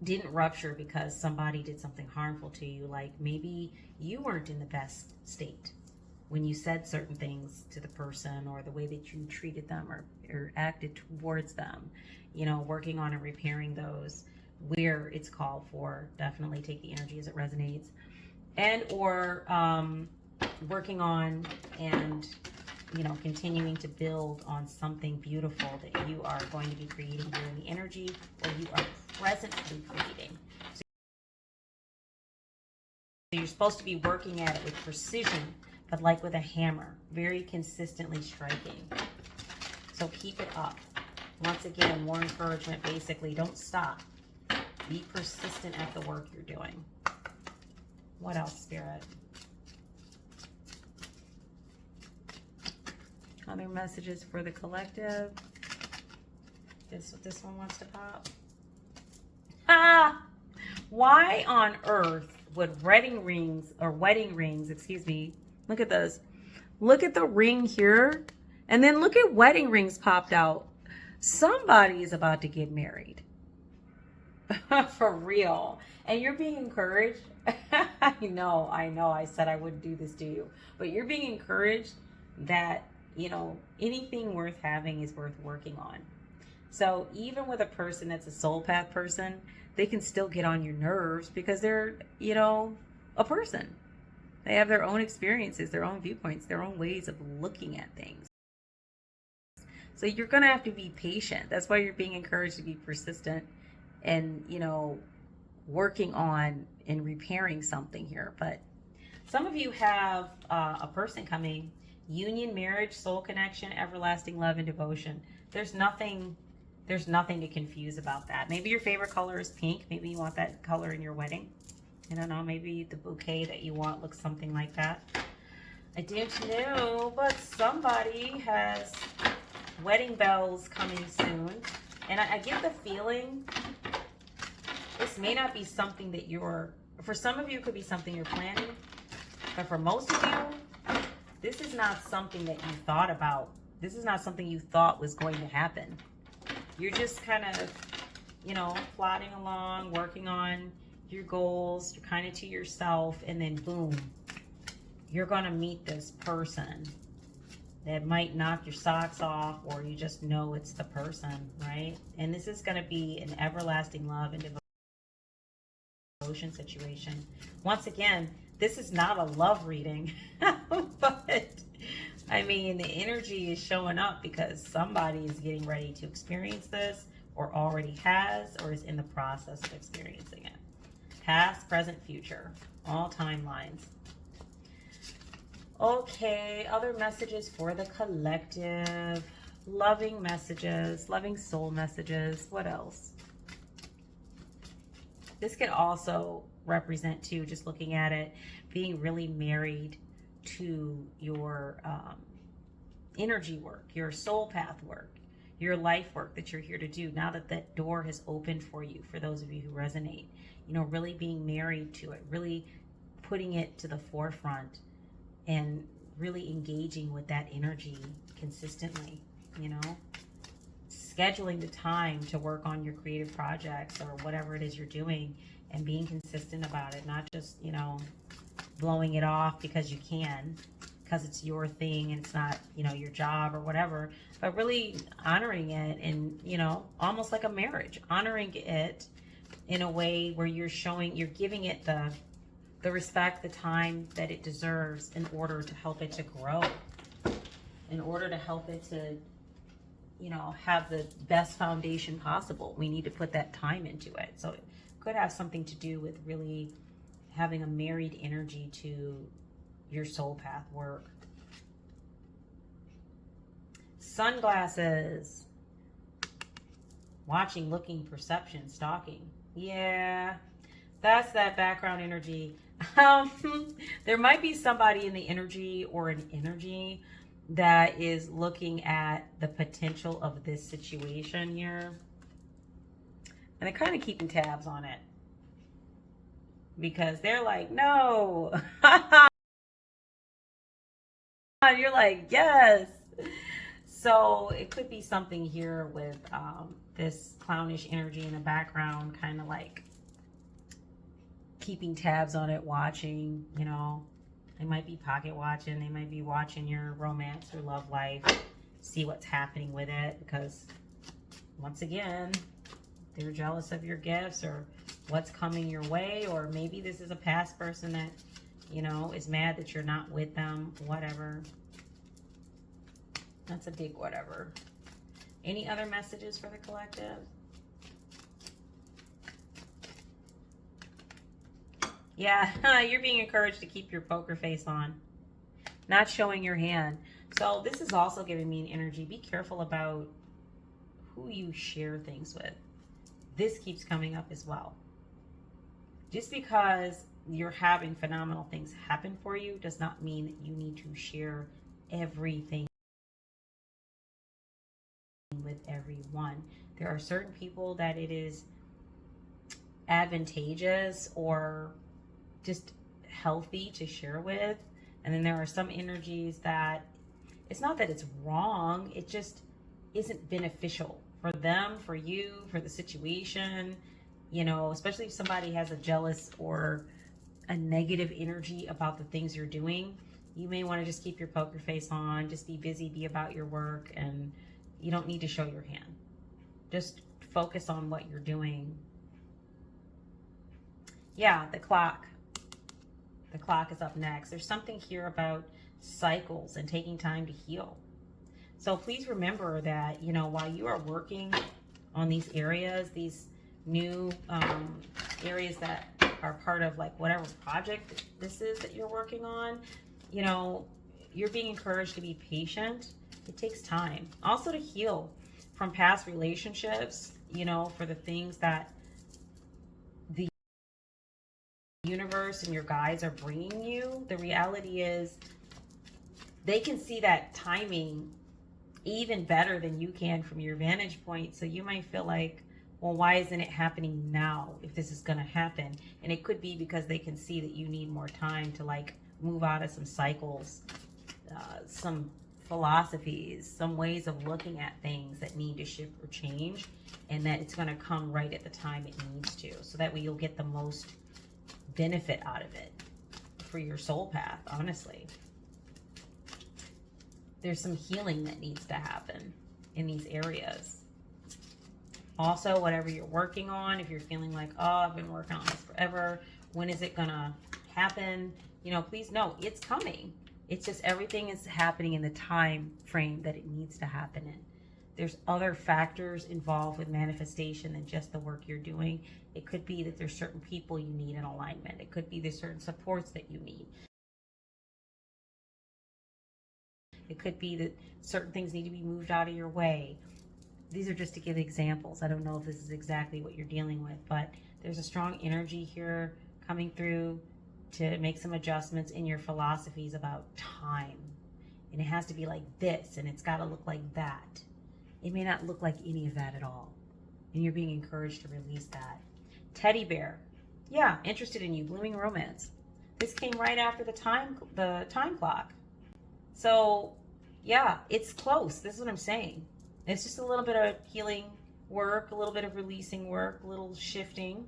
didn't rupture because somebody did something harmful to you. Like maybe you weren't in the best state when you said certain things to the person, or the way that you treated them or acted towards them. You know, working on and repairing those where it's called for. Definitely take the energy as it resonates. And or working on and, you know, continuing to build on something beautiful that you are going to be creating here in the energy, or you are presently creating. So you're supposed to be working at it with precision, but like with a hammer, very consistently striking. So keep it up. Once again, more encouragement, basically, don't stop. Be persistent at the work you're doing. What else, Spirit? Other messages for the collective. This one wants to pop. Why on earth would wedding rings, excuse me, look at those. Look at the ring here, and then look at wedding rings popped out. Somebody is about to get married. For real. And you're being encouraged. I know, I said I wouldn't do this to you, but you're being encouraged that, anything worth having is worth working on. So even with a person that's a soul path person, they can still get on your nerves because they're, a person. They have their own experiences, their own viewpoints, their own ways of looking at things. So you're going to have to be patient. That's why you're being encouraged to be persistent and, working on and repairing something here. But some of you have a person coming, union, marriage, soul connection, everlasting love and devotion. There's nothing to confuse about that. Maybe your favorite color is pink. Maybe you want that color in your wedding. I don't know, maybe the bouquet that you want looks something like that. I don't know, but somebody has wedding bells coming soon. And I get the feeling this may not be something that for some of you, it could be something you're planning. But for most of you, this is not something that you thought about. This is not something you thought was going to happen. You're just kind of, plodding along, working on your goals. You're kind of to yourself, and then boom, you're going to meet this person that might knock your socks off, or you just know it's the person, right? And this is going to be an everlasting love and devotion situation. Once again, this is not a love reading, but I mean, the energy is showing up because somebody is getting ready to experience this, or already has, or is in the process of experiencing it. Past, present, future, all timelines. Okay, other messages for the collective. Loving messages, loving soul messages. What else? This could also represent, too, just looking at it, being really married to your energy work, your soul path work, your life work that you're here to do. Now that that door has opened for you, for those of you who resonate, really being married to it, really putting it to the forefront and really engaging with that energy consistently, scheduling the time to work on your creative projects or whatever it is you're doing, and being consistent about it, not just, blowing it off because you can, because it's your thing and it's not, your job or whatever, but really honoring it and, almost like a marriage, honoring it in a way where you're giving it the respect, the time that it deserves in order to help it to grow, in order to help it to, have the best foundation possible. We need to put that time into it. So it could have something to do with really having a married energy to your soul path work. Sunglasses. Watching, looking, perception, stalking. Yeah, that's that background energy. There might be somebody in the energy or an energy that is looking at the potential of this situation here. And they're kind of keeping tabs on it. Because they're like, no. You're like, yes. So it could be something here with this clownish energy in the background, kind of like keeping tabs on it, watching, they might be pocket watching, they might be watching your romance or love life, see what's happening with it, because once again, they're jealous of your gifts or what's coming your way, or maybe this is a past person that, is mad that you're not with them, whatever. That's a big whatever. Any other messages for the collective? Yeah, you're being encouraged to keep your poker face on, not showing your hand. So this is also giving me an energy. Be careful about who you share things with. This keeps coming up as well. Just because you're having phenomenal things happen for you does not mean that you need to share everything with everyone. There are certain people that it is advantageous or just healthy to share with, and then there are some energies that it's not that it's wrong, it just isn't beneficial for them, for you, for the situation, especially if somebody has a jealous or a negative energy about the things you're doing. You may want to just keep your poker face on, just be busy, be about your work, and you don't need to show your hand. Just focus on what you're doing. Yeah, the clock. The clock is up next. There's something here about cycles and taking time to heal. So please remember that, you know, while you are working on these areas, these new areas that are part of like whatever project this is that you're working on, you know, you're being encouraged to be patient. It takes time. Also to heal from past relationships, you know, for the things that the universe and your guides are bringing you. The reality is they can see that timing even better than you can from your vantage point. So you might feel like, well, why isn't it happening now if this is going to happen? And it could be because they can see that you need more time to like move out of some cycles, some philosophies, some ways of looking at things that need to shift or change, and that it's going to come right at the time it needs to. So that way you'll get the most benefit out of it for your soul path, honestly. There's some healing that needs to happen in these areas. Also, whatever you're working on, if you're feeling like, oh, I've been working on this forever, when is it gonna happen? You know, please know it's coming. It's just everything is happening in the time frame that it needs to happen in. There's other factors involved with manifestation than just the work you're doing. It could be that there's certain people you need in alignment. It could be there's certain supports that you need. It could be that certain things need to be moved out of your way. These are just to give examples. I don't know if this is exactly what you're dealing with, but there's a strong energy here coming through to make some adjustments in your philosophies about time. And it has to be like this, and it's got to look like that. It may not look like any of that at all. And you're being encouraged to release that. Teddy bear. Yeah, interested in you. Blooming romance. This came right after the time clock. So, yeah, it's close. This is what I'm saying. It's just a little bit of healing work, a little bit of releasing work, a little shifting.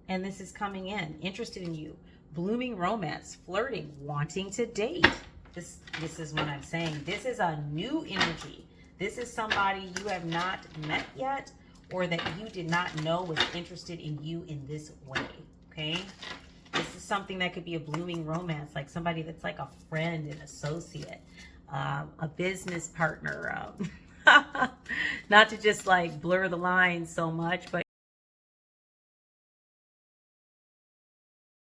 And this is coming in. Interested in you. Blooming romance. Flirting. Wanting to date. This is what I'm saying. This is a new energy. This is somebody you have not met yet, or that you did not know was interested in you in this way. Okay? This is something that could be a blooming romance, like somebody that's like a friend, an associate, a business partner. Not to just like blur the lines so much, but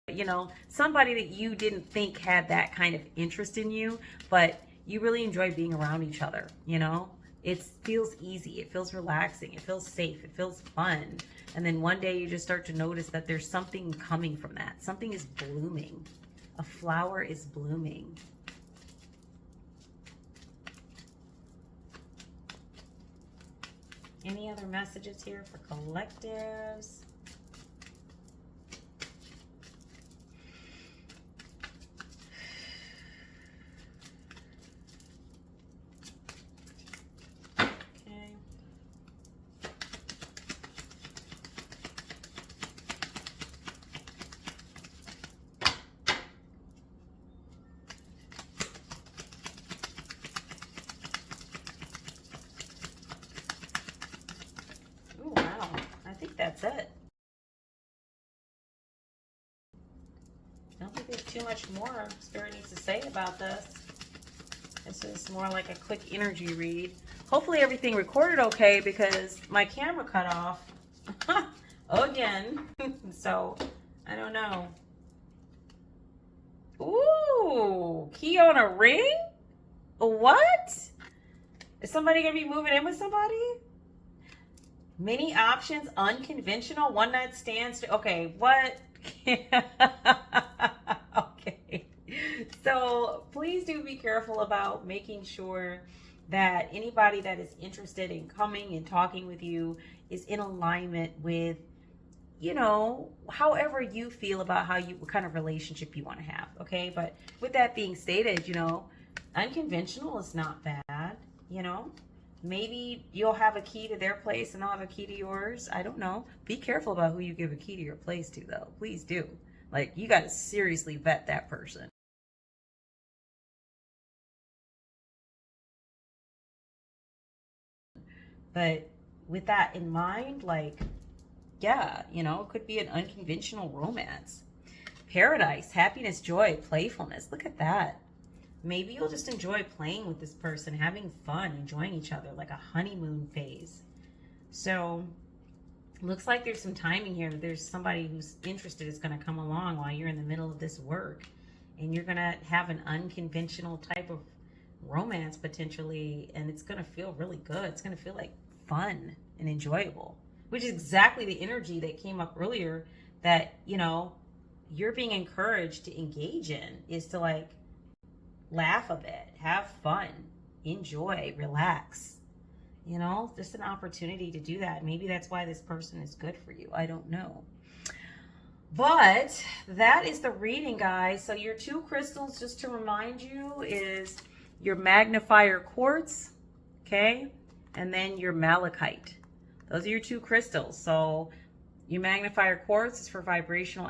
you know, somebody that you didn't think had that kind of interest in you, but you really enjoy being around each other. You know, it feels easy, it feels relaxing, it feels safe, it feels fun. And then one day you just start to notice that there's something coming from that. Something is blooming. A flower is blooming. Any other messages here for collectives? That's it. I don't think there's too much more Spirit needs to say about this. This is more like a quick energy read. Hopefully everything recorded okay, because my camera cut off again. So I don't know. Ooh, key on a ring? What? Is somebody gonna be moving in with somebody? Many options, unconventional, one night stands. Okay, what? Okay. So please do be careful about making sure that anybody that is interested in coming and talking with you is in alignment with, you know, however you feel about what kind of relationship you want to have. Okay. But with that being stated, you know, unconventional is not bad, you know. Maybe you'll have a key to their place and they'll have a key to yours. I don't know. Be careful about who you give a key to your place to, though. Please do. Like, you got to seriously vet that person. But with that in mind, like, yeah, you know, it could be an unconventional romance. Paradise, happiness, joy, playfulness. Look at that. Maybe you'll just enjoy playing with this person, having fun, enjoying each other, like a honeymoon phase. So looks like there's some timing here. There's somebody who's interested is going to come along while you're in the middle of this work. And you're going to have an unconventional type of romance potentially. And it's going to feel really good. It's going to feel like fun and enjoyable, which is exactly the energy that came up earlier that, you know, you're being encouraged to engage in, is to like laugh a bit, have fun, enjoy, relax. You know, just an opportunity to do that. Maybe that's why this person is good for you. I don't know. But that is the reading, guys. So your two crystals, just to remind you, is your Magnifier Quartz, okay? And then your Malachite. Those are your two crystals. So your Magnifier Quartz is for vibrational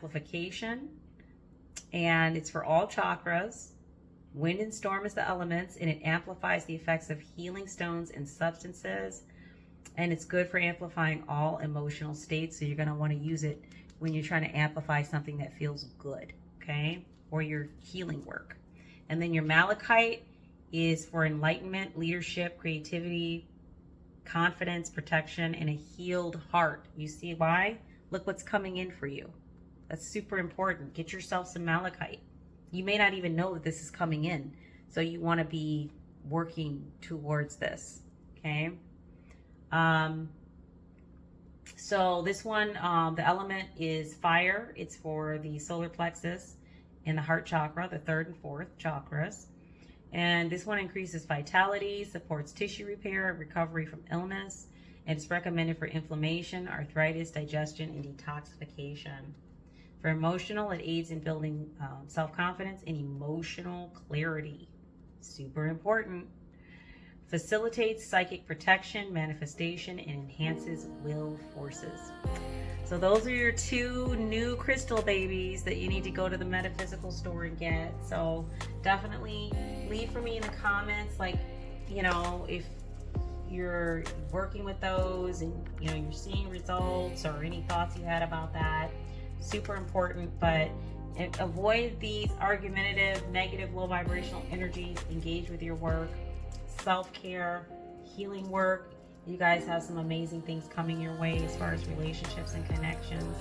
amplification, and it's for all chakras. Wind and storm is the elements, and it amplifies the effects of healing stones and substances, and it's good for amplifying all emotional states. So you're going to want to use it when you're trying to amplify something that feels good, okay, or your healing work. And then your Malachite is for enlightenment, leadership, creativity, confidence, protection, and a healed heart. You see why? Look what's coming in for you. That's super important. Get yourself some Malachite. You may not even know that this is coming in. So you want to be working towards this. Okay. So this one, the element is fire. It's for the solar plexus and the heart chakra, the third and fourth chakras. And this one increases vitality, supports tissue repair, recovery from illness. And it's recommended for inflammation, arthritis, digestion, and detoxification. For emotional, it aids in building self-confidence and emotional clarity. Super important. Facilitates psychic protection, manifestation, and enhances will forces. So those are your two new crystal babies that you need to go to the metaphysical store and get. So definitely leave for me in the comments, like, you know, if you're working with those and, you know, you're seeing results or any thoughts you had about that. Super important. But avoid these argumentative, negative, low vibrational energies. Engage with your work, self-care, healing work. You guys have some amazing things coming your way as far as relationships and connections.